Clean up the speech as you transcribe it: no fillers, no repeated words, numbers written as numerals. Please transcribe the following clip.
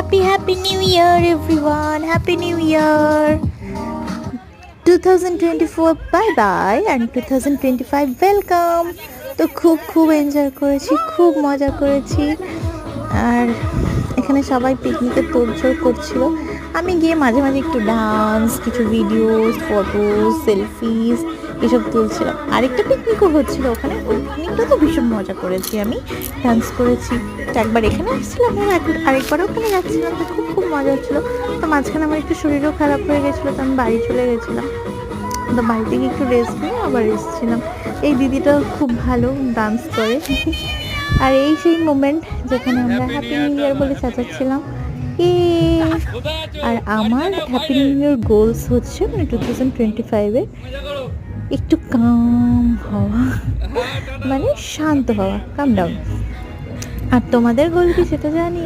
Happy New Year everyone. Happy New Year. 2024 bye bye and 2025 welcome. তো খুব enjoy করেছি, খুব মজা করেছি। আর এখানে সবাই পিকনিকে তোড়জোড় করছিল। আমি গিয়ে মাঝে মাঝে একটু ডান্স, কিছু ভিডিওস, ফটোস, সেলফিস এসব তুলছিলাম। আরেকটা পিকনিকও হচ্ছিল ওখানে, ওই পিকনিকটা তো ভীষণ মজা করেছি, আমি ডান্স করেছি। তো একবার এখানে আসছিলাম, আরেকবার ওখানে যাচ্ছিলাম, তো খুব মজা হচ্ছিলো। তো মাঝখানে আমার একটু শরীরও খারাপ হয়ে গেছিলো, তো আমি বাড়ি চলে গেছিলাম। তো বাড়ি থেকে একটু রেস্ট নিয়ে আবার এসেছিলাম। এই দিদিটা খুব ভালো ডান্স করে। আর এই সেই মোমেন্ট যেখানে আমরা হ্যাপি নিউ ইয়ার বলে চেঁচাচ্ছিলাম। আর আমার হ্যাপি নিউ ইয়ার গোলস হচ্ছে মানে 2025-এ একটু কাম হওয়া, মানে শান্ত হওয়া, কাম ডাউন। আর তোমাদের গোল কি সেটা জানি।